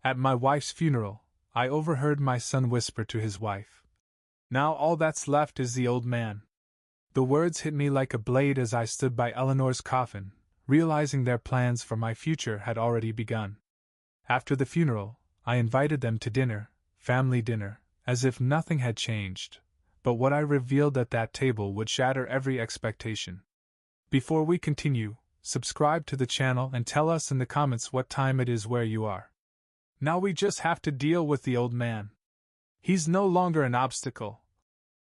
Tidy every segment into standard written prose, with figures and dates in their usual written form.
At my wife's funeral, I overheard my son whisper to his wife, "Now all that's left is the old man." The words hit me like a blade as I stood by Eleanor's coffin, realizing their plans for my future had already begun. After the funeral, I invited them to dinner, family dinner, as if nothing had changed, but what I revealed at that table would shatter every expectation. Before we continue, subscribe to the channel and tell us in the comments what time it is where you are. Now we just have to deal with the old man. He's no longer an obstacle.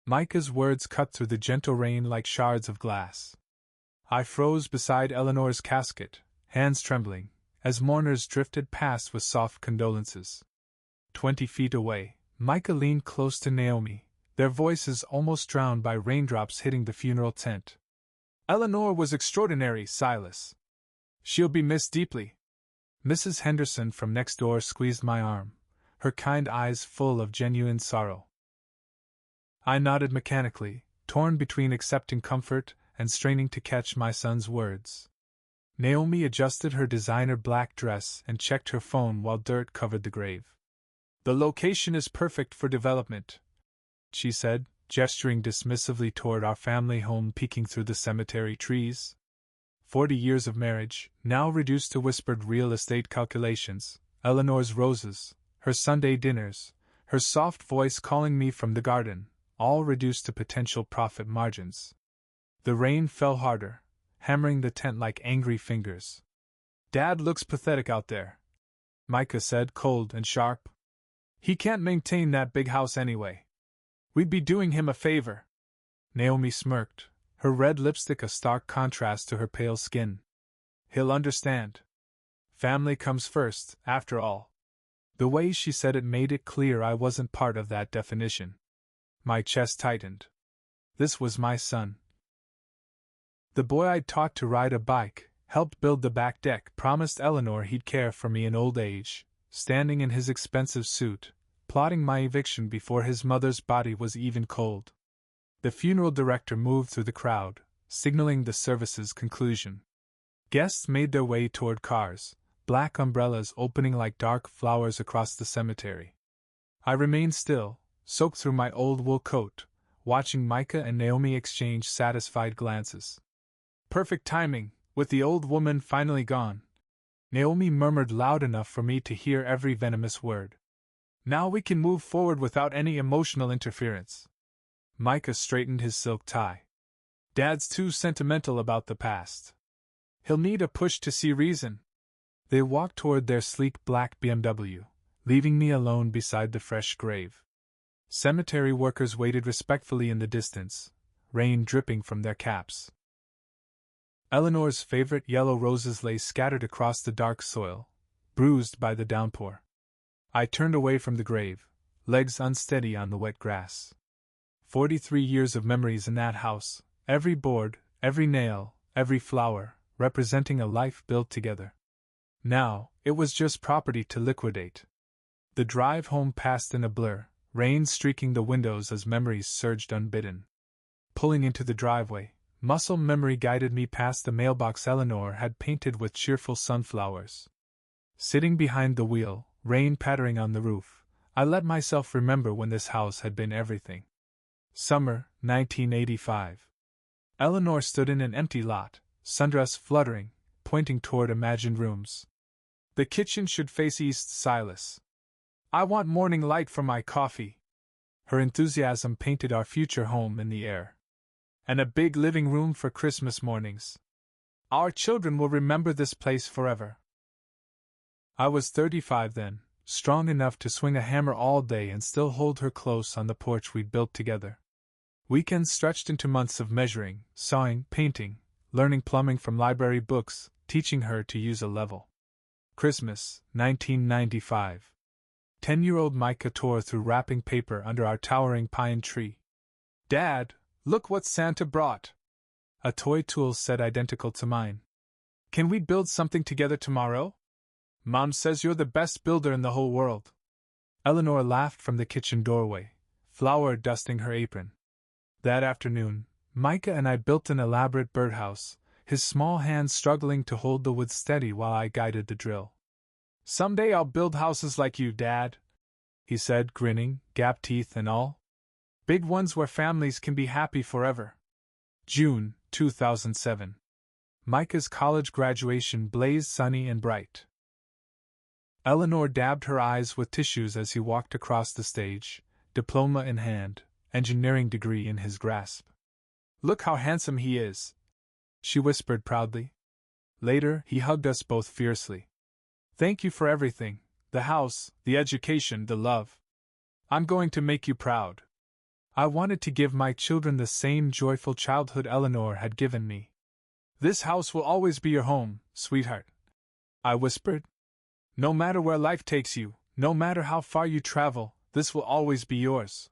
Micah's words cut through the gentle rain like shards of glass. I froze beside Eleanor's casket, hands trembling, as mourners drifted past with soft condolences. 20 feet away, Micah leaned close to Naomi, their voices almost drowned by raindrops hitting the funeral tent. "Eleanor was extraordinary, Silas. She'll be missed deeply." Mrs. Henderson from next door squeezed my arm, her kind eyes full of genuine sorrow. I nodded mechanically, torn between accepting comfort and straining to catch my son's words. Naomi adjusted her designer black dress and checked her phone while dirt covered the grave. "The location is perfect for development," she said, gesturing dismissively toward our family home peeking through the cemetery trees. 40 years of marriage, now reduced to whispered real estate calculations, Eleanor's roses, her Sunday dinners, her soft voice calling me from the garden, all reduced to potential profit margins. The rain fell harder, hammering the tent like angry fingers. "Dad looks pathetic out there," Micah said, cold and sharp. "He can't maintain that big house anyway. We'd be doing him a favor." Naomi smirked, her red lipstick a stark contrast to her pale skin. "He'll understand. Family comes first, after all." The way she said it made it clear I wasn't part of that definition. My chest tightened. This was my son. The boy I'd taught to ride a bike, helped build the back deck, promised Eleanor he'd care for me in old age, standing in his expensive suit, plotting my eviction before his mother's body was even cold. The funeral director moved through the crowd, signaling the service's conclusion. Guests made their way toward cars, black umbrellas opening like dark flowers across the cemetery. I remained still, soaked through my old wool coat, watching Micah and Naomi exchange satisfied glances. "Perfect timing, with the old woman finally gone," Naomi murmured loud enough for me to hear every venomous word. "Now we can move forward without any emotional interference." Micah straightened his silk tie. "Dad's too sentimental about the past. He'll need a push to see reason." They walked toward their sleek black BMW, leaving me alone beside the fresh grave. Cemetery workers waited respectfully in the distance, rain dripping from their caps. Eleanor's favorite yellow roses lay scattered across the dark soil, bruised by the downpour. I turned away from the grave, legs unsteady on the wet grass. 43 years of memories in that house, every board, every nail, every flower, representing a life built together. Now, it was just property to liquidate. The drive home passed in a blur, rain streaking the windows as memories surged unbidden. Pulling into the driveway, muscle memory guided me past the mailbox Eleanor had painted with cheerful sunflowers. Sitting behind the wheel, rain pattering on the roof, I let myself remember when this house had been everything. Summer, 1985. Eleanor stood in an empty lot, sundress fluttering, pointing toward imagined rooms. "The kitchen should face east, Silas. I want morning light for my coffee." Her enthusiasm painted our future home in the air. "And a big living room for Christmas mornings. Our children will remember this place forever." I was 35 then, strong enough to swing a hammer all day and still hold her close on the porch we'd built together. Weekends stretched into months of measuring, sawing, painting, learning plumbing from library books, teaching her to use a level. Christmas, 1995. 10-year-old Micah tore through wrapping paper under our towering pine tree. "Dad, look what Santa brought!" A toy tool set identical to mine. "Can we build something together tomorrow? Mom says you're the best builder in the whole world." Eleanor laughed from the kitchen doorway, flour dusting her apron. That afternoon, Micah and I built an elaborate birdhouse, his small hands struggling to hold the wood steady while I guided the drill. Someday I'll build houses like you, Dad, he said, grinning, gap teeth and all. Big ones where families can be happy forever. June 2007. Micah's college graduation blazed sunny and bright. Eleanor dabbed her eyes with tissues as he walked across the stage, diploma in hand, engineering degree in his grasp. Look how handsome he is, she whispered proudly. Later, he hugged us both fiercely. Thank you for everything, the house, the education, the love. I'm going to make you proud. I wanted to give my children the same joyful childhood Eleanor had given me. This house will always be your home, sweetheart, I whispered. No matter where life takes you, no matter how far you travel, this will always be yours.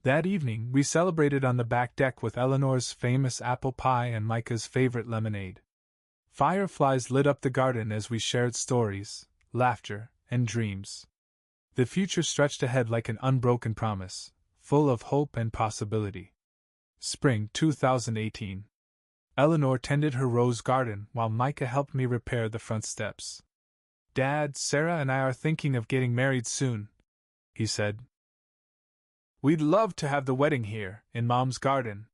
That evening, we celebrated on the back deck with Eleanor's famous apple pie and Micah's favorite lemonade. Fireflies lit up the garden as we shared stories, laughter, and dreams. The future stretched ahead like an unbroken promise, full of hope and possibility. Spring 2018. Eleanor tended her rose garden while Micah helped me repair the front steps. Dad, Sarah and I are thinking of getting married soon, he said. We'd love to have the wedding here, in Mom's garden.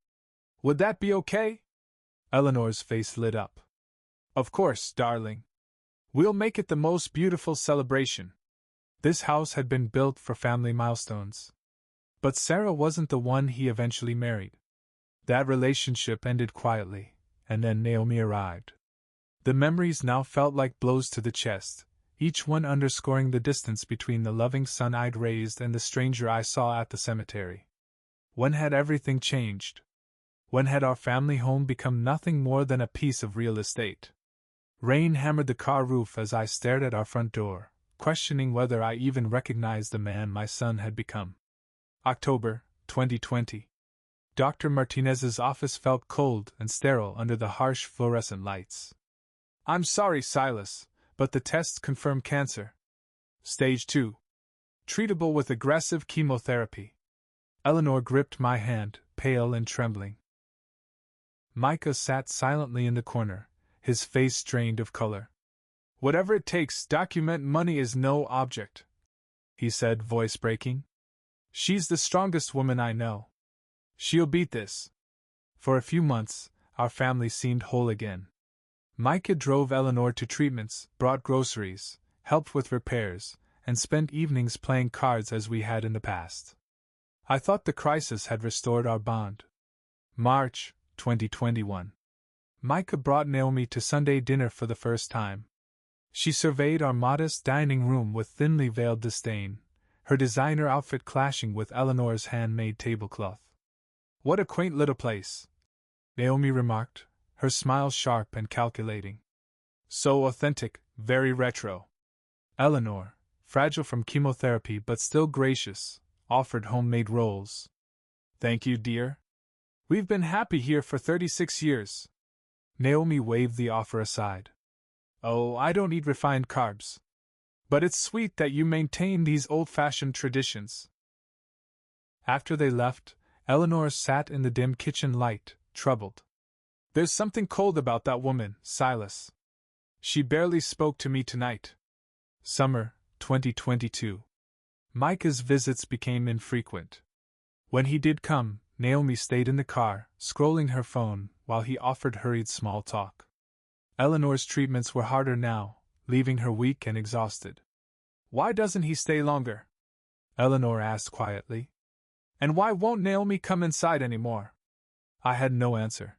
Would that be okay? Eleanor's face lit up. Of course, darling. We'll make it the most beautiful celebration. This house had been built for family milestones. But Sarah wasn't the one he eventually married. That relationship ended quietly, and then Naomi arrived. The memories now felt like blows to the chest, each one underscoring the distance between the loving son I'd raised and the stranger I saw at the cemetery. When had everything changed? When had our family home become nothing more than a piece of real estate? Rain hammered the car roof as I stared at our front door, questioning whether I even recognized the man my son had become. October 2020. Dr. Martinez's office felt cold and sterile under the harsh fluorescent lights. I'm sorry, Silas, but the tests confirm cancer. Stage 2. Treatable with aggressive chemotherapy. Eleanor gripped my hand, pale and trembling. Micah sat silently in the corner, his face drained of color. Whatever it takes, document money is no object, he said, voice breaking. She's the strongest woman I know. She'll beat this. For a few months, our family seemed whole again. Micah drove Eleanor to treatments, brought groceries, helped with repairs, and spent evenings playing cards as we had in the past. I thought the crisis had restored our bond. March 2021. Micah brought Naomi to Sunday dinner for the first time. She surveyed our modest dining room with thinly veiled disdain, her designer outfit clashing with Eleanor's handmade tablecloth. What a quaint little place, Naomi remarked, her smile sharp and calculating. So authentic, very retro. Eleanor, fragile from chemotherapy but still gracious, offered homemade rolls. Thank you, dear. We've been happy here for 36 years. Naomi waved the offer aside. Oh, I don't eat refined carbs. But it's sweet that you maintain these old-fashioned traditions. After they left, Eleanor sat in the dim kitchen light, troubled. There's something cold about that woman, Silas. She barely spoke to me tonight. Summer 2022. Micah's visits became infrequent. When he did come, Naomi stayed in the car, scrolling her phone, while he offered hurried small talk. Eleanor's treatments were harder now, leaving her weak and exhausted. Why doesn't he stay longer? Eleanor asked quietly. And why won't Naomi come inside anymore? I had no answer.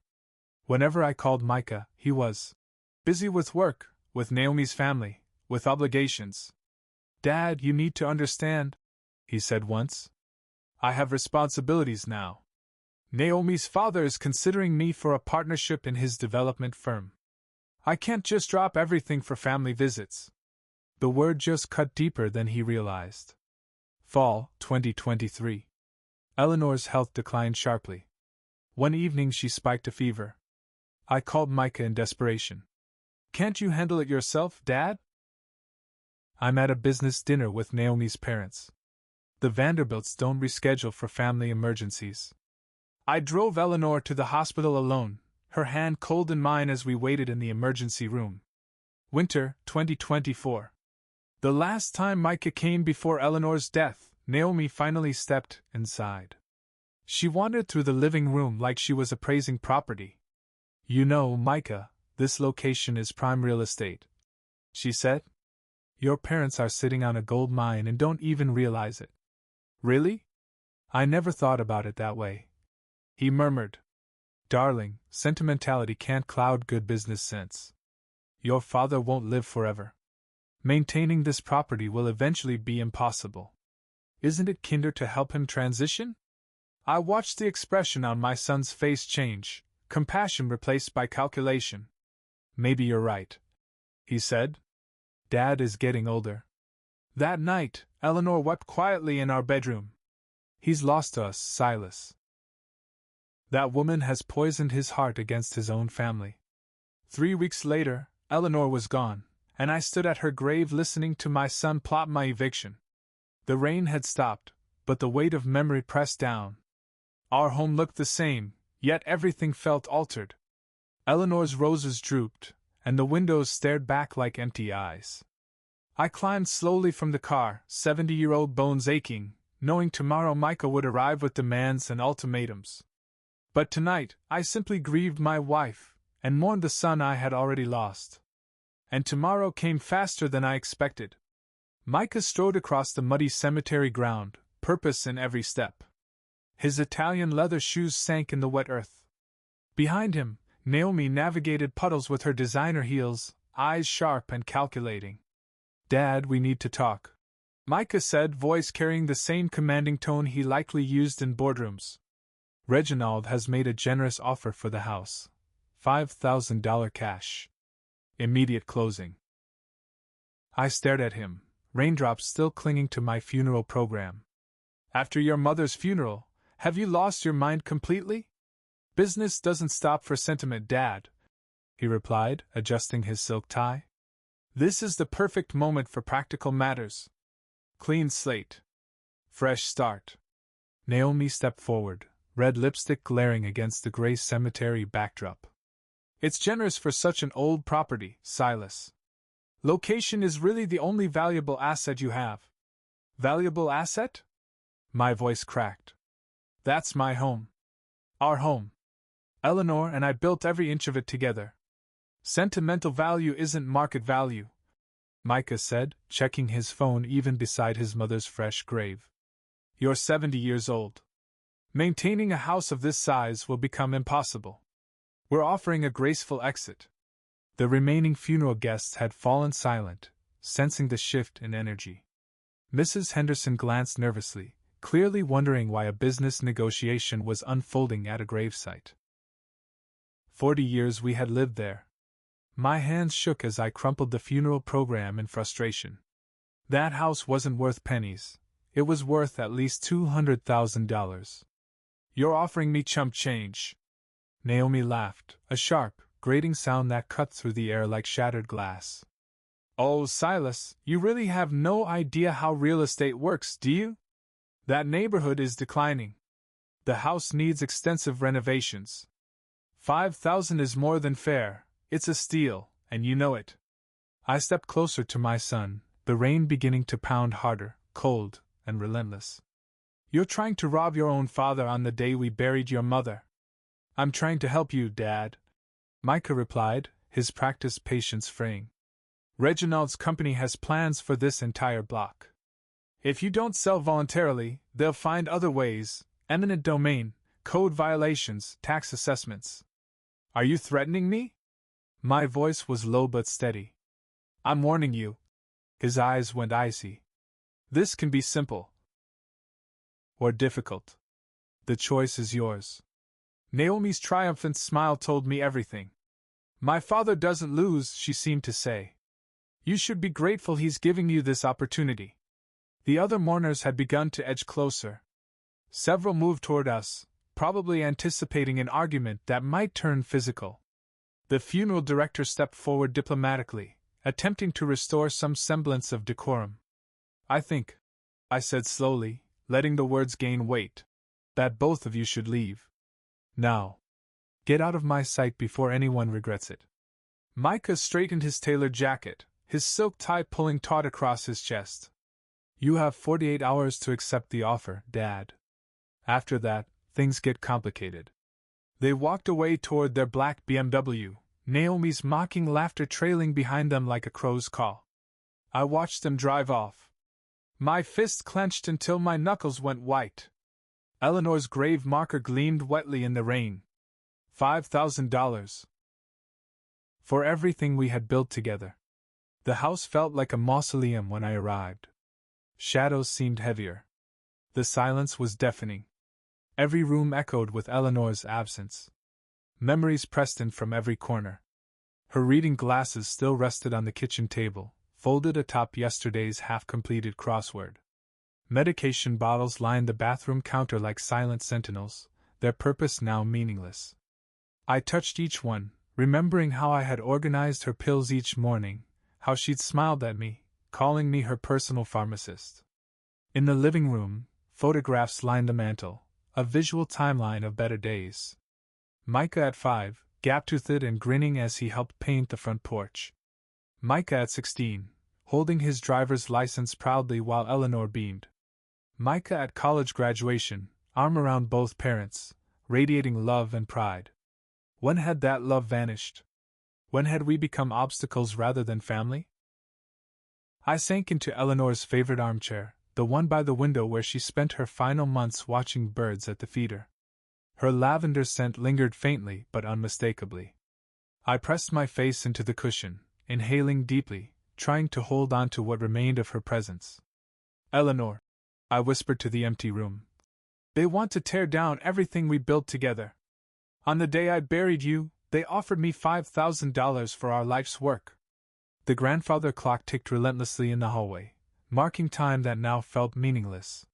Whenever I called Micah, he was busy with work, with Naomi's family, with obligations. Dad, you need to understand, he said once. I have responsibilities now. Naomi's father is considering me for a partnership in his development firm. I can't just drop everything for family visits. The word just cut deeper than he realized. Fall 2023. Eleanor's health declined sharply. One evening she spiked a fever. I called Micah in desperation. Can't you handle it yourself, Dad? I'm at a business dinner with Naomi's parents. The Vanderbilts don't reschedule for family emergencies. I drove Eleanor to the hospital alone, her hand cold in mine as we waited in the emergency room. Winter 2024. The last time Micah came before Eleanor's death, Naomi finally stepped inside. She wandered through the living room like she was appraising property. "You know, Micah, this location is prime real estate," she said. "Your parents are sitting on a gold mine and don't even realize it." "Really? I never thought about it that way," he murmured. "Darling, sentimentality can't cloud good business sense. Your father won't live forever. Maintaining this property will eventually be impossible. Isn't it kinder to help him transition?" I watched the expression on my son's face change, compassion replaced by calculation. "Maybe you're right," he said. "Dad is getting older." That night, Eleanor wept quietly in our bedroom. "He's lost us, Silas. That woman has poisoned his heart against his own family." 3 weeks later, Eleanor was gone, and I stood at her grave listening to my son plot my eviction. The rain had stopped, but the weight of memory pressed down. Our home looked the same, yet everything felt altered. Eleanor's roses drooped, and the windows stared back like empty eyes. I climbed slowly from the car, 70-year-old bones aching, knowing tomorrow Micah would arrive with demands and ultimatums. But tonight, I simply grieved my wife, and mourned the son I had already lost. And tomorrow came faster than I expected. Micah strode across the muddy cemetery ground, purpose in every step. His Italian leather shoes sank in the wet earth. Behind him, Naomi navigated puddles with her designer heels, eyes sharp and calculating. "Dad, we need to talk," Micah said, voice carrying the same commanding tone he likely used in boardrooms. "Reginald has made a generous offer for the house. $5,000 cash. Immediate closing." I stared at him, raindrops still clinging to my funeral program. "After your mother's funeral, have you lost your mind completely?" "Business doesn't stop for sentiment, Dad," he replied, adjusting his silk tie. "This is the perfect moment for practical matters. Clean slate. Fresh start." Naomi stepped forward, red lipstick glaring against the gray cemetery backdrop. "It's generous for such an old property, Silas. Location is really the only valuable asset you have." "Valuable asset?" My voice cracked. "That's my home. Our home. Eleanor and I built every inch of it together. Sentimental value isn't market value," Micah said, checking his phone even beside his mother's fresh grave. "You're 70 years old. Maintaining a house of this size will become impossible. We're offering a graceful exit." The remaining funeral guests had fallen silent, sensing the shift in energy. Mrs. Henderson glanced nervously, clearly wondering why a business negotiation was unfolding at a gravesite. 40 years we had lived there. My hands shook as I crumpled the funeral program in frustration. That house wasn't worth pennies. It was worth at least $200,000. "You're offering me chump change." Naomi laughed, a sharp, grating sound that cut through the air like shattered glass. "Oh, Silas, you really have no idea how real estate works, do you? That neighborhood is declining. The house needs extensive renovations. $5,000 is more than fair. It's a steal, and you know it." I stepped closer to my son, the rain beginning to pound harder, cold, and relentless. "You're trying to rob your own father on the day we buried your mother." "I'm trying to help you, Dad," Micah replied, his practiced patience fraying. "Reginald's company has plans for this entire block. If you don't sell voluntarily, they'll find other ways: eminent domain, code violations, tax assessments." "Are you threatening me?" My voice was low but steady. "I'm warning you." His eyes went icy. "This can be simple. Or difficult. The choice is yours." Naomi's triumphant smile told me everything. "My father doesn't lose," she seemed to say. "You should be grateful he's giving you this opportunity." The other mourners had begun to edge closer. Several moved toward us, probably anticipating an argument that might turn physical. The funeral director stepped forward diplomatically, attempting to restore some semblance of decorum. "I think," I said slowly, letting the words gain weight, "that both of you should leave. Now. Get out of my sight before anyone regrets it." Micah straightened his tailored jacket, his silk tie pulling taut across his chest. "You have 48 hours to accept the offer, Dad. After that, things get complicated." They walked away toward their black BMW, Naomi's mocking laughter trailing behind them like a crow's call. I watched them drive off. My fist clenched until my knuckles went white. Eleanor's grave marker gleamed wetly in the rain. $5,000. For everything we had built together. The house felt like a mausoleum when I arrived. Shadows seemed heavier. The silence was deafening. Every room echoed with Eleanor's absence. Memories pressed in from every corner. Her reading glasses still rested on the kitchen table, folded atop yesterday's half-completed crossword. Medication bottles lined the bathroom counter like silent sentinels, their purpose now meaningless. I touched each one, remembering how I had organized her pills each morning, how she'd smiled at me, calling me her personal pharmacist. In the living room, photographs lined the mantel, a visual timeline of better days. Micah at 5, gap-toothed and grinning as he helped paint the front porch. Micah at 16, holding his driver's license proudly while Eleanor beamed. Micah at college graduation, arm around both parents, radiating love and pride. When had that love vanished? When had we become obstacles rather than family? I sank into Eleanor's favorite armchair, the one by the window where she spent her final months watching birds at the feeder. Her lavender scent lingered faintly but unmistakably. I pressed my face into the cushion, inhaling deeply, trying to hold on to what remained of her presence. "Eleanor," I whispered to the empty room. "They want to tear down everything we built together. On the day I buried you, they offered me $5,000 for our life's work." The grandfather clock ticked relentlessly in the hallway, marking time that now felt meaningless.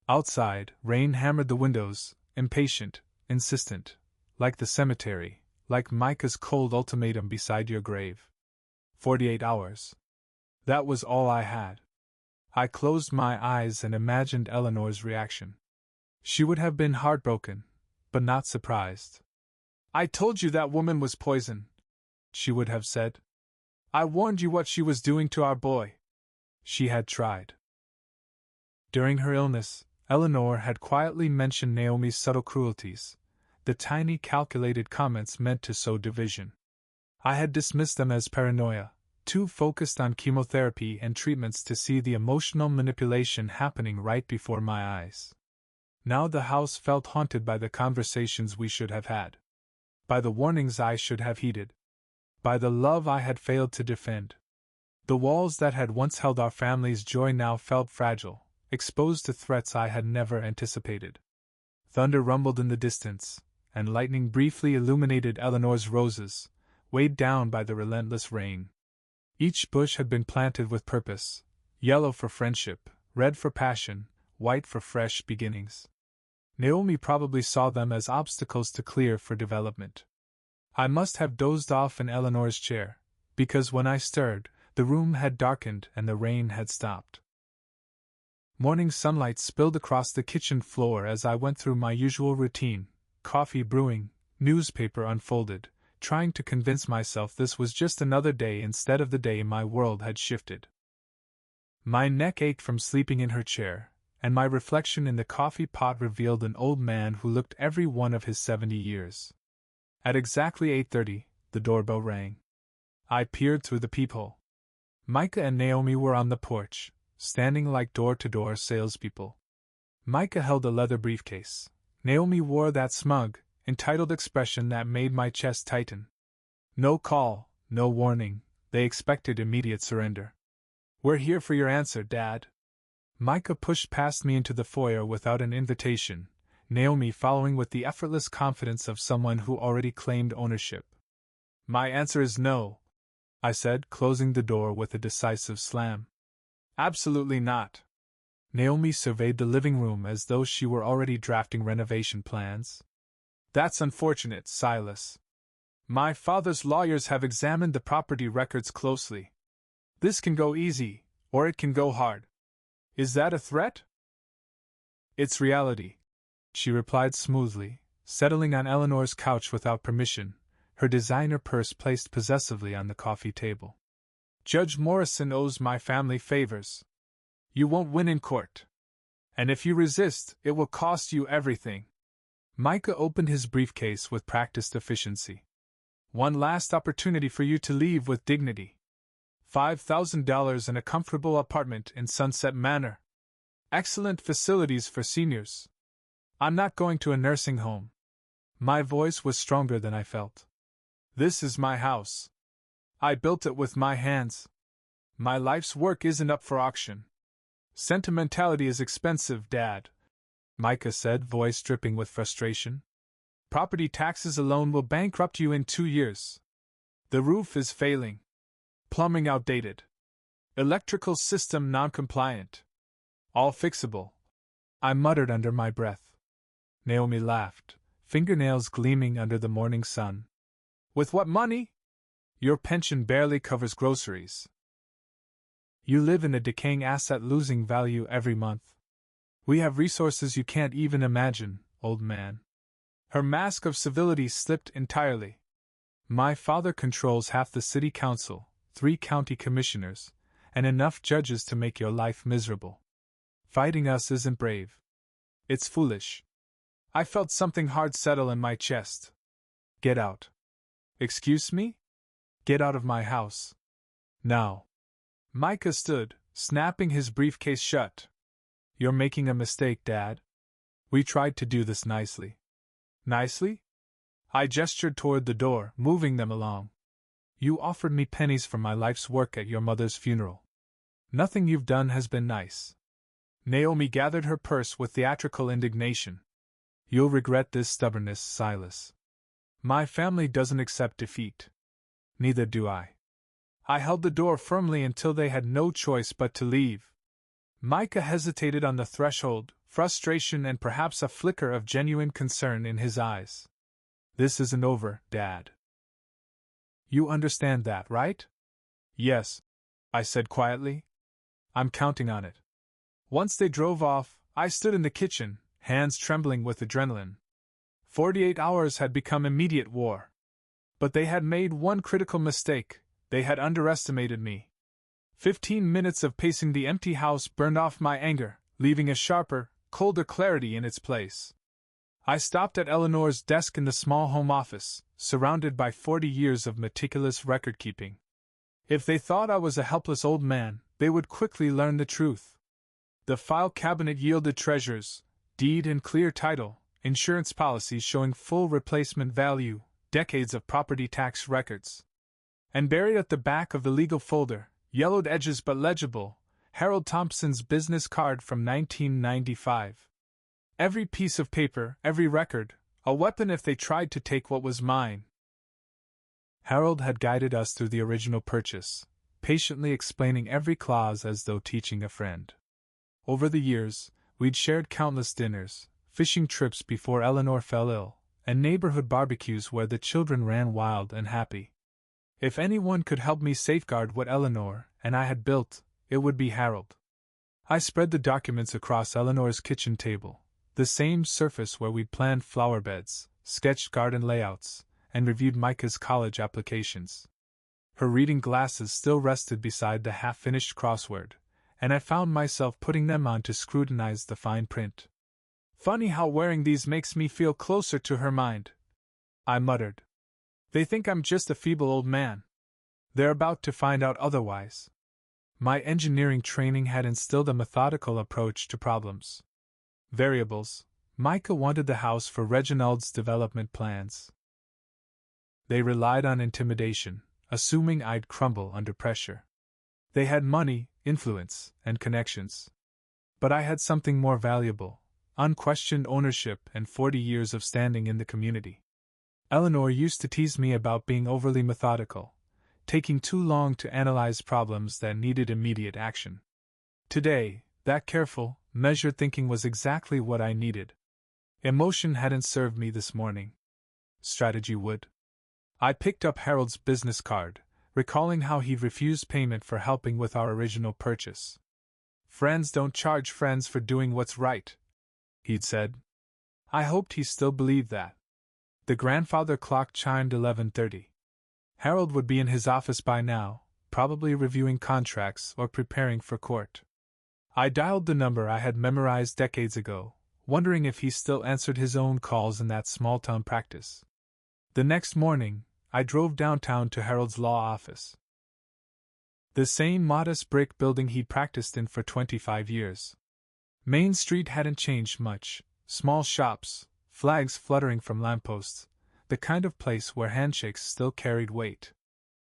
Outside, rain hammered the windows, impatient, insistent, like the cemetery, like Micah's cold ultimatum beside your grave. 48 hours. That was all I had. I closed my eyes and imagined Eleanor's reaction. She would have been heartbroken, but not surprised. "I told you that woman was poison," she would have said. "I warned you what she was doing to our boy." She had tried. During her illness, Eleanor had quietly mentioned Naomi's subtle cruelties, the tiny calculated comments meant to sow division. I had dismissed them as paranoia, too focused on chemotherapy and treatments to see the emotional manipulation happening right before my eyes. Now the house felt haunted by the conversations we should have had, by the warnings I should have heeded, by the love I had failed to defend. The walls that had once held our family's joy now felt fragile, exposed to threats I had never anticipated. Thunder rumbled in the distance, and lightning briefly illuminated Eleanor's roses, weighed down by the relentless rain. Each bush had been planted with purpose, yellow for friendship, red for passion, white for fresh beginnings. Naomi probably saw them as obstacles to clear for development. I must have dozed off in Eleanor's chair, because when I stirred, the room had darkened and the rain had stopped. Morning sunlight spilled across the kitchen floor as I went through my usual routine, coffee brewing, newspaper unfolded, trying to convince myself this was just another day instead of the day my world had shifted. My neck ached from sleeping in her chair, and my reflection in the coffee pot revealed an old man who looked every one of his 70 years. At exactly 8:30, the doorbell rang. I peered through the peephole. Micah and Naomi were on the porch, standing like door-to-door salespeople. Micah held a leather briefcase. Naomi wore that smug, entitled expression that made my chest tighten. No call, no warning, they expected immediate surrender. "We're here for your answer, Dad." Micah pushed past me into the foyer without an invitation, Naomi following with the effortless confidence of someone who already claimed ownership. "My answer is no," I said, closing the door with a decisive slam. "Absolutely not." Naomi surveyed the living room as though she were already drafting renovation plans. "That's unfortunate, Silas. My father's lawyers have examined the property records closely. This can go easy, or it can go hard. Is that a threat?" "It's reality," she replied smoothly, settling on Eleanor's couch without permission, her designer purse placed possessively on the coffee table. Judge Morrison owes my family favors. You won't win in court. And if you resist, it will cost you everything. Micah opened his briefcase with practiced efficiency. One last opportunity for you to leave with dignity. $5,000 in a comfortable apartment in Sunset Manor. Excellent facilities for seniors. I'm not going to a nursing home. My voice was stronger than I felt. This is my house. I built it with my hands. My life's work isn't up for auction. Sentimentality is expensive, Dad, Micah said, voice dripping with frustration. Property taxes alone will bankrupt you in 2 years. The roof is failing. Plumbing outdated. Electrical system non-compliant. All fixable. I muttered under my breath. Naomi laughed, fingernails gleaming under the morning sun. With what money? Your pension barely covers groceries. You live in a decaying asset losing value every month. We have resources you can't even imagine, old man. Her mask of civility slipped entirely. My father controls half the city council, 3 county commissioners, and enough judges to make your life miserable. Fighting us isn't brave. It's foolish. I felt something hard settle in my chest. Get out. Excuse me? Get out of my house. Now. Micah stood, snapping his briefcase shut. You're making a mistake, Dad. We tried to do this nicely. Nicely? I gestured toward the door, moving them along. You offered me pennies for my life's work at your mother's funeral. Nothing you've done has been nice. Naomi gathered her purse with theatrical indignation. You'll regret this stubbornness, Silas. My family doesn't accept defeat. Neither do I. I held the door firmly until they had no choice but to leave. Micah hesitated on the threshold, frustration and perhaps a flicker of genuine concern in his eyes. This isn't over, Dad. You understand that, right? Yes, I said quietly. I'm counting on it. Once they drove off, I stood in the kitchen, hands trembling with adrenaline. 48 hours had become immediate war. But they had made one critical mistake. They had underestimated me. 15 minutes of pacing the empty house burned off my anger, leaving a sharper, colder clarity in its place. I stopped at Eleanor's desk in the small home office, surrounded by 40 years of meticulous record-keeping. If they thought I was a helpless old man, they would quickly learn the truth. The file cabinet yielded treasures, deed and clear title, insurance policies showing full replacement value, decades of property tax records. And buried at the back of the legal folder, yellowed edges but legible, Harold Thompson's business card from 1995. Every piece of paper, every record, a weapon if they tried to take what was mine. Harold had guided us through the original purchase, patiently explaining every clause as though teaching a friend. Over the years, we'd shared countless dinners, fishing trips before Eleanor fell ill, and neighborhood barbecues where the children ran wild and happy. If anyone could help me safeguard what Eleanor and I had built, it would be Harold. I spread the documents across Eleanor's kitchen table, the same surface where we'd planned flower beds, sketched garden layouts, and reviewed Micah's college applications. Her reading glasses still rested beside the half-finished crossword, and I found myself putting them on to scrutinize the fine print. Funny how wearing these makes me feel closer to her mind, I muttered. They think I'm just a feeble old man. They're about to find out otherwise. My engineering training had instilled a methodical approach to problems. Variables. Micah wanted the house for Reginald's development plans. They relied on intimidation, assuming I'd crumble under pressure. They had money, influence, and connections. But I had something more valuable, unquestioned ownership and 40 years of standing in the community. Eleanor used to tease me about being overly methodical, taking too long to analyze problems that needed immediate action. Today, that careful, measured thinking was exactly what I needed. Emotion hadn't served me this morning. Strategy would. I picked up Harold's business card, recalling how he'd refused payment for helping with our original purchase. Friends don't charge friends for doing what's right, he'd said. I hoped he still believed that. The grandfather clock chimed 11:30. Harold would be in his office by now, probably reviewing contracts or preparing for court. I dialed the number I had memorized decades ago, wondering if he still answered his own calls in that small-town practice. The next morning, I drove downtown to Harold's law office. The same modest brick building he'd practiced in for 25 years. Main Street hadn't changed much, small shops, flags fluttering from lampposts, the kind of place where handshakes still carried weight.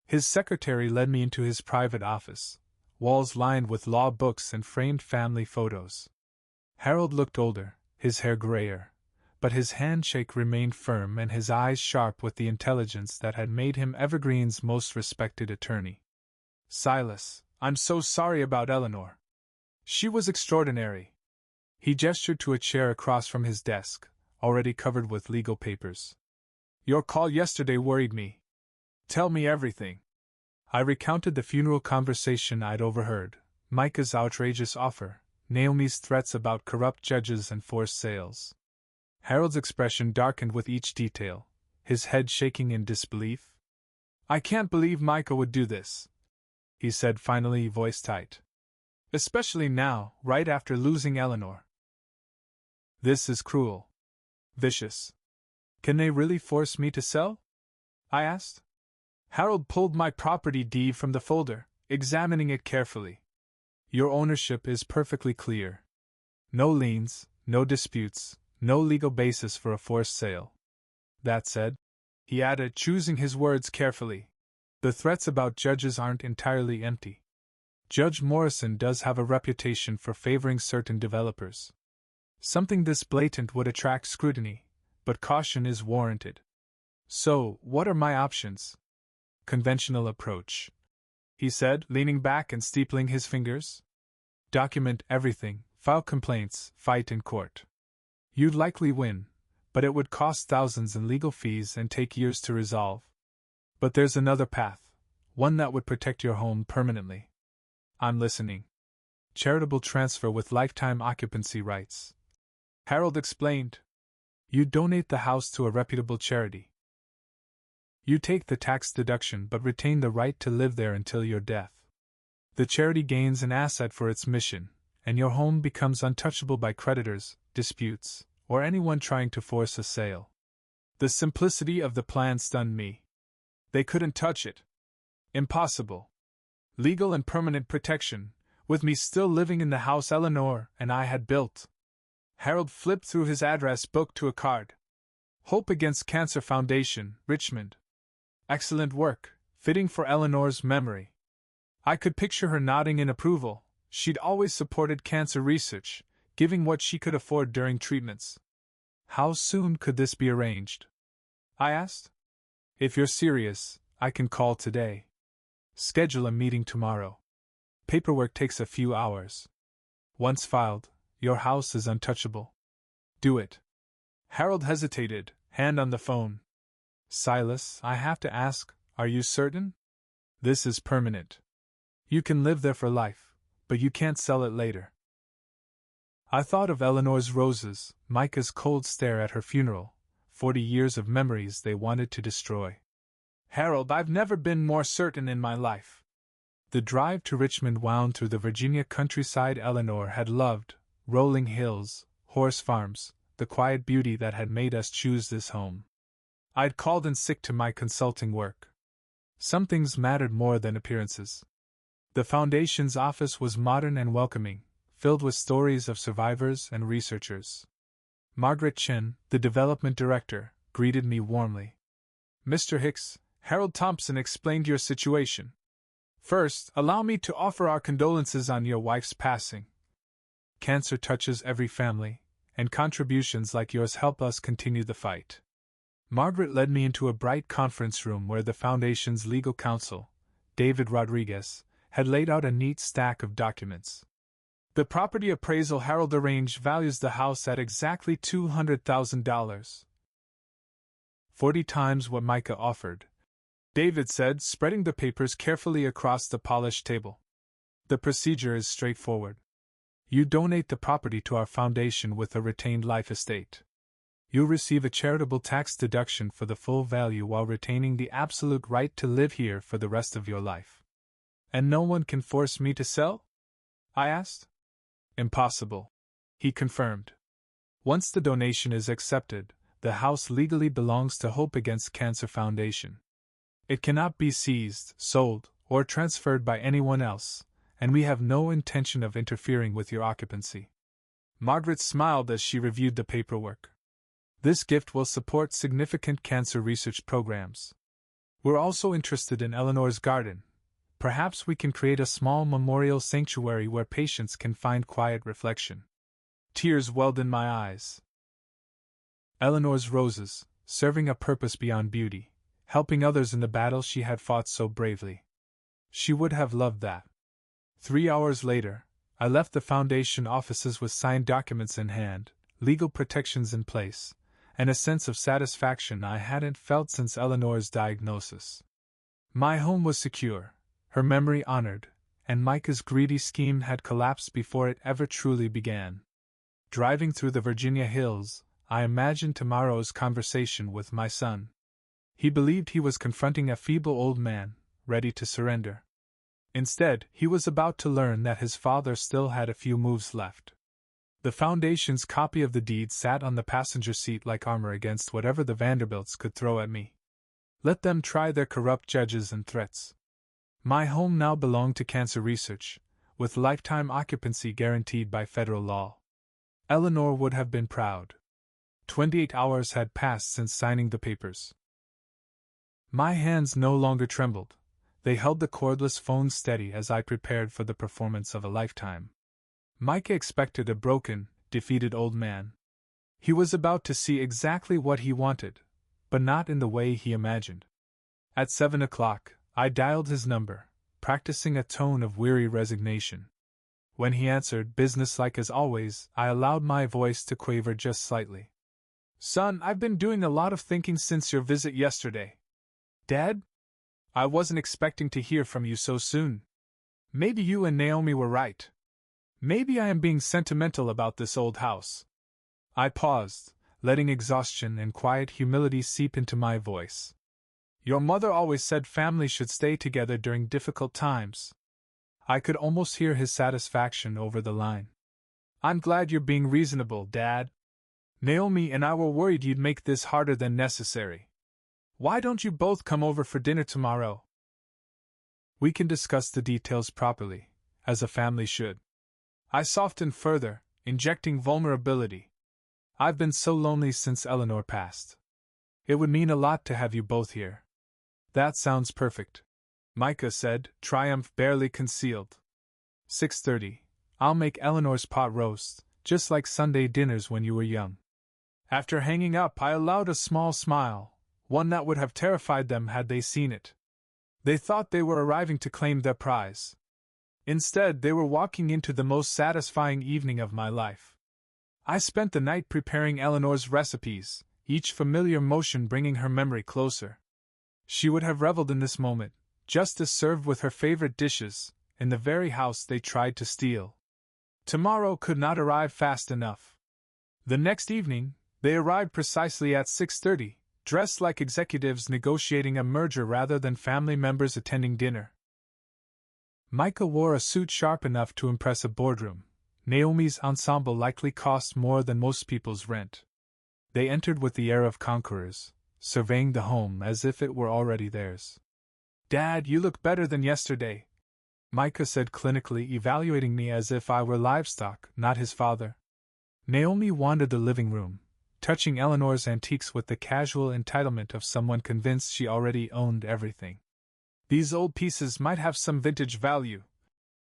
His secretary led me into his private office, walls lined with law books and framed family photos. Harold looked older, his hair grayer, but his handshake remained firm and his eyes sharp with the intelligence that had made him Evergreen's most respected attorney. "Silas, I'm so sorry about Eleanor. She was extraordinary." He gestured to a chair across from his desk, already covered with legal papers. "Your call yesterday worried me. Tell me everything." I recounted the funeral conversation I'd overheard, Micah's outrageous offer, Naomi's threats about corrupt judges and forced sales. Harold's expression darkened with each detail, his head shaking in disbelief. "I can't believe Micah would do this," he said finally, voice tight. "Especially now, right after losing Eleanor. This is cruel. Vicious. Can they really force me to sell?" I asked. Harold pulled my property deed from the folder, examining it carefully. "Your ownership is perfectly clear. No liens, no disputes, no legal basis for a forced sale. That said," he added, choosing his words carefully, "the threats about judges aren't entirely empty. Judge Morrison does have a reputation for favoring certain developers. Something this blatant would attract scrutiny, but caution is warranted. So, what are my options?" "Conventional approach," he said, leaning back and steepling his fingers. "Document everything, file complaints, fight in court. You'd likely win, but it would cost thousands in legal fees and take years to resolve. But there's another path, one that would protect your home permanently." "I'm listening." "Charitable transfer with lifetime occupancy rights," Harold explained. "You donate the house to a reputable charity. You take the tax deduction but retain the right to live there until your death. The charity gains an asset for its mission, and your home becomes untouchable by creditors, disputes, or anyone trying to force a sale." The simplicity of the plan stunned me. They couldn't touch it. Impossible. Legal and permanent protection, with me still living in the house Eleanor and I had built. Harold flipped through his address book to a card. "Hope Against Cancer Foundation, Richmond. Excellent work, fitting for Eleanor's memory." I could picture her nodding in approval. She'd always supported cancer research, giving what she could afford during treatments. "How soon could this be arranged?" I asked. "If you're serious, I can call today. Schedule a meeting tomorrow. Paperwork takes a few hours. Once filed, your house is untouchable. Do it." Harold hesitated, hand on the phone. "Silas, I have to ask, are you certain? This is permanent. You can live there for life, but you can't sell it later." I thought of Eleanor's roses, Micah's cold stare at her funeral, 40 years of memories they wanted to destroy. "Harold, I've never been more certain in my life." The drive to Richmond wound through the Virginia countryside Eleanor had loved, rolling hills, horse farms, the quiet beauty that had made us choose this home. I'd called in sick to my consulting work. Some things mattered more than appearances. The Foundation's office was modern and welcoming, filled with stories of survivors and researchers. Margaret Chen, the development director, greeted me warmly. "Mr. Hicks, Harold Thompson explained your situation. First, allow me to offer our condolences on your wife's passing. Cancer touches every family, and contributions like yours help us continue the fight." Margaret led me into a bright conference room where the Foundation's legal counsel, David Rodriguez, had laid out a neat stack of documents. "The property appraisal Harold arranged values the house at exactly $200,000. 40 times what Micah offered," David said, spreading the papers carefully across the polished table. "The procedure is straightforward. You donate the property to our foundation with a retained life estate. You'll receive a charitable tax deduction for the full value while retaining the absolute right to live here for the rest of your life. And no one can force me to sell? I asked. Impossible, he confirmed. Once the donation is accepted, the house legally belongs to Hope Against Cancer Foundation. It cannot be seized, sold, or transferred by anyone else, and we have no intention of interfering with your occupancy. Margaret smiled as she reviewed the paperwork. This gift will support significant cancer research programs. We're also interested in Eleanor's garden. Perhaps we can create a small memorial sanctuary where patients can find quiet reflection. Tears welled in my eyes. Eleanor's roses, serving a purpose beyond beauty, helping others in the battle she had fought so bravely. She would have loved that. 3 hours later, I left the Foundation offices with signed documents in hand, legal protections in place, and a sense of satisfaction I hadn't felt since Eleanor's diagnosis. My home was secure, her memory honored, and Micah's greedy scheme had collapsed before it ever truly began. Driving through the Virginia hills, I imagined tomorrow's conversation with my son. He believed he was confronting a feeble old man, ready to surrender. Instead, he was about to learn that his father still had a few moves left. The Foundation's copy of the deed sat on the passenger seat like armor against whatever the Vanderbilts could throw at me. Let them try their corrupt judges and threats. My home now belonged to cancer research, with lifetime occupancy guaranteed by federal law. Eleanor would have been proud. 28 hours had passed since signing the papers. My hands no longer trembled. They held the cordless phone steady as I prepared for the performance of a lifetime. Micah expected a broken, defeated old man. He was about to see exactly what he wanted, but not in the way he imagined. At 7 o'clock, I dialed his number, practicing a tone of weary resignation. When he answered, businesslike as always, I allowed my voice to quaver just slightly. "Son, I've been doing a lot of thinking since your visit yesterday." "Dad? I wasn't expecting to hear from you so soon. Maybe you and Naomi were right. Maybe I am being sentimental about this old house." I paused, letting exhaustion and quiet humility seep into my voice. "Your mother always said family should stay together during difficult times." I could almost hear his satisfaction over the line. "I'm glad you're being reasonable, Dad. Naomi and I were worried you'd make this harder than necessary. Why don't you both come over for dinner tomorrow? We can discuss the details properly, as a family should." I softened further, injecting vulnerability. "I've been so lonely since Eleanor passed. It would mean a lot to have you both here." "That sounds perfect," Micah said, triumph barely concealed. 6:30. "I'll make Eleanor's pot roast, just like Sunday dinners when you were young." After hanging up, I allowed a small smile, one that would have terrified them had they seen it. They thought they were arriving to claim their prize. Instead, they were walking into the most satisfying evening of my life. I spent the night preparing Eleanor's recipes, each familiar motion bringing her memory closer. She would have reveled in this moment, just as served with her favorite dishes, in the very house they tried to steal. Tomorrow could not arrive fast enough. The next evening, they arrived precisely at 6:30, dressed like executives negotiating a merger rather than family members attending dinner. Micah wore a suit sharp enough to impress a boardroom. Naomi's ensemble likely cost more than most people's rent. They entered with the air of conquerors, surveying the home as if it were already theirs. "Dad, you look better than yesterday," Micah said clinically, evaluating me as if I were livestock, not his father. Naomi wandered the living room, touching Eleanor's antiques with the casual entitlement of someone convinced she already owned everything. "These old pieces might have some vintage value,"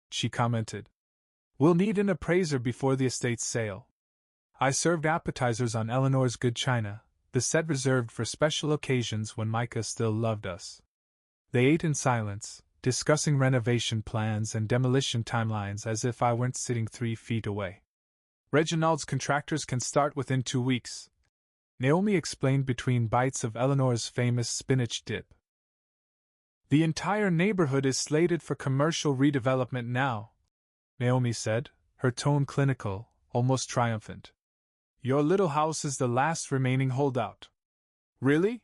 she commented. "We'll need an appraiser before the estate's sale." I served appetizers on Eleanor's good china, the set reserved for special occasions when Micah still loved us. They ate in silence, discussing renovation plans and demolition timelines as if I weren't sitting 3 feet away. "Reginald's contractors can start within 2 weeks," Naomi explained between bites of Eleanor's famous spinach dip. "The entire neighborhood is slated for commercial redevelopment now," Naomi said, her tone clinical, almost triumphant. "Your little house is the last remaining holdout." "Really?"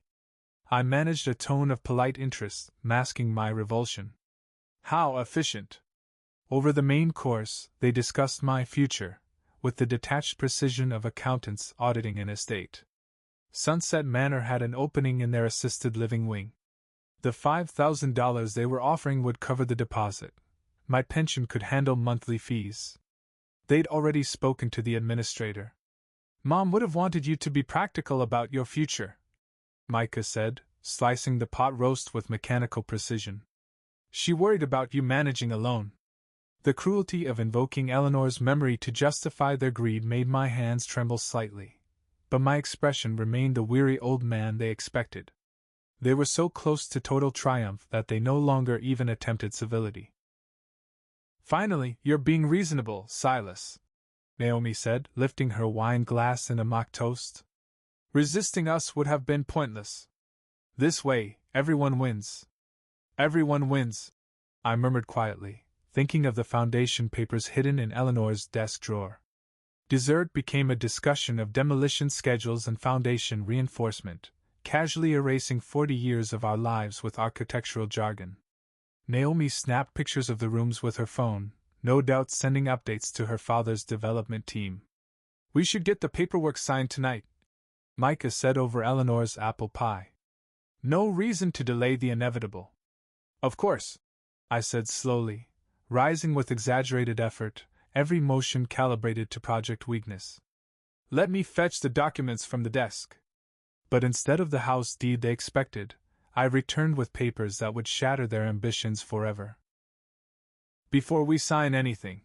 I managed a tone of polite interest, masking my revulsion. How efficient! Over the main course, they discussed my future, with the detached precision of accountants auditing an estate. Sunset Manor had an opening in their assisted living wing. The $5,000 they were offering would cover the deposit. My pension could handle monthly fees. They'd already spoken to the administrator. Mom would have wanted you to be practical about your future, Micah said, slicing the pot roast with mechanical precision. She worried about you managing alone. The cruelty of invoking Eleanor's memory to justify their greed made my hands tremble slightly, but my expression remained the weary old man they expected. They were so close to total triumph that they no longer even attempted civility. Finally, you're being reasonable, Silas, Naomi said, lifting her wine glass in a mock toast. Resisting us would have been pointless. This way, everyone wins. Everyone wins, I murmured quietly, thinking of the foundation papers hidden in Eleanor's desk drawer. Dessert became a discussion of demolition schedules and foundation reinforcement, casually erasing 40 years of our lives with architectural jargon. Naomi snapped pictures of the rooms with her phone, no doubt sending updates to her father's development team. We should get the paperwork signed tonight, Micah said over Eleanor's apple pie. No reason to delay the inevitable. Of course, I said slowly, rising with exaggerated effort, every motion calibrated to project weakness. Let me fetch the documents from the desk. But instead of the house deed they expected, I returned with papers that would shatter their ambitions forever. Before we sign anything,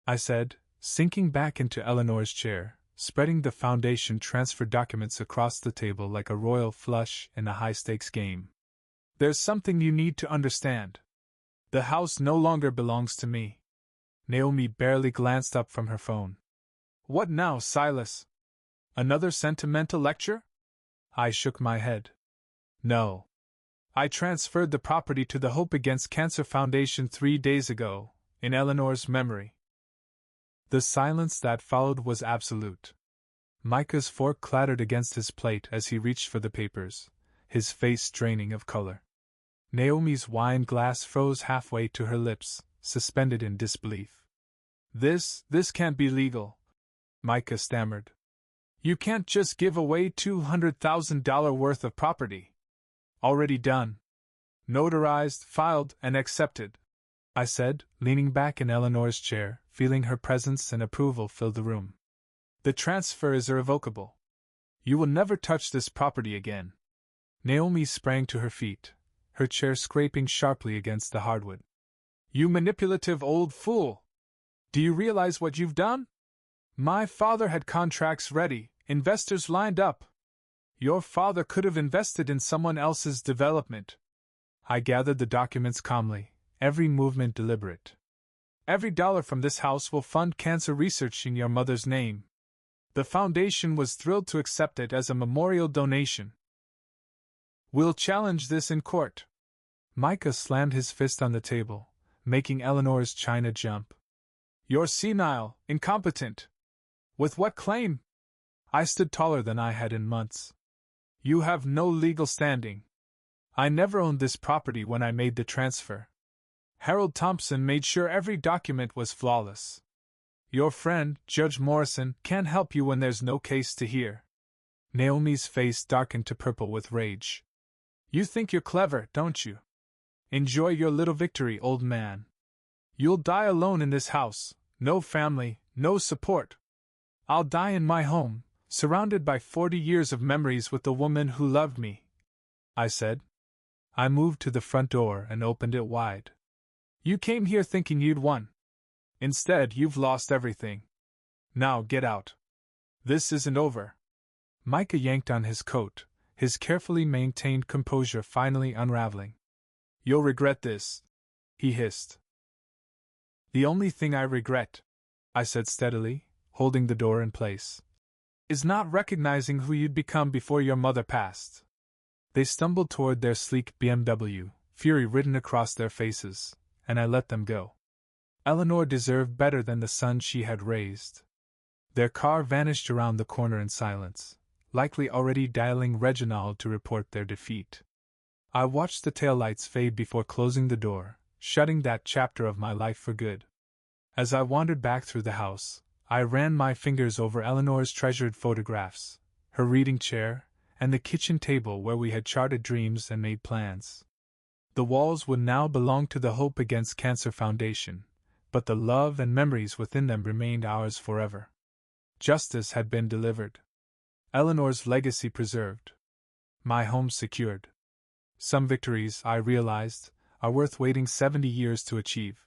I said, sinking back into Eleanor's chair, spreading the foundation transfer documents across the table like a royal flush in a high-stakes game. There's something you need to understand. The house no longer belongs to me. Naomi barely glanced up from her phone. What now, Silas? Another sentimental lecture? I shook my head. No. I transferred the property to the Hope Against Cancer Foundation 3 days ago, in Eleanor's memory. The silence that followed was absolute. Micah's fork clattered against his plate as he reached for the papers, his face draining of color. Naomi's wine glass froze halfway to her lips, suspended in disbelief. This can't be legal, Micah stammered. You can't just give away $200,000 worth of property. Already done. Notarized, filed, and accepted, I said, leaning back in Eleanor's chair, feeling her presence and approval fill the room. The transfer is irrevocable. You will never touch this property again. Naomi sprang to her feet, her chair scraping sharply against the hardwood. You manipulative old fool! Do you realize what you've done? My father had contracts ready, investors lined up. Your father could have invested in someone else's development. I gathered the documents calmly, every movement deliberate. Every dollar from this house will fund cancer research in your mother's name. The foundation was thrilled to accept it as a memorial donation. We'll challenge this in court. Micah slammed his fist on the table, making Eleanor's china jump. You're senile, incompetent. With what claim? I stood taller than I had in months. You have no legal standing. I never owned this property when I made the transfer. Harold Thompson made sure every document was flawless. Your friend, Judge Morrison, can't help you when there's no case to hear. Naomi's face darkened to purple with rage. You think you're clever, don't you? Enjoy your little victory, old man. You'll die alone in this house, no family, no support. I'll die in my home, surrounded by 40 years of memories with the woman who loved me, I said. I moved to the front door and opened it wide. You came here thinking you'd won. Instead, you've lost everything. Now get out. This isn't over. Micah yanked on his coat, his carefully maintained composure finally unraveling. You'll regret this, he hissed. The only thing I regret, I said steadily, holding the door in place, is not recognizing who you'd become before your mother passed. They stumbled toward their sleek BMW, fury written across their faces, and I let them go. Eleanor deserved better than the son she had raised. Their car vanished around the corner in silence, likely already dialing Reginald to report their defeat. I watched the taillights fade before closing the door, shutting that chapter of my life for good. As I wandered back through the house, I ran my fingers over Eleanor's treasured photographs, her reading chair, and the kitchen table where we had charted dreams and made plans. The walls would now belong to the Hope Against Cancer Foundation, but the love and memories within them remained ours forever. Justice had been delivered. Eleanor's legacy preserved. My home secured. Some victories, I realized, are worth waiting 70 years to achieve.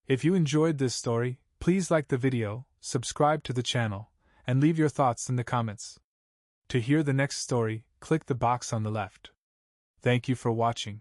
If you enjoyed this story, please like the video, subscribe to the channel, and leave your thoughts in the comments. To hear the next story, click the box on the left. Thank you for watching.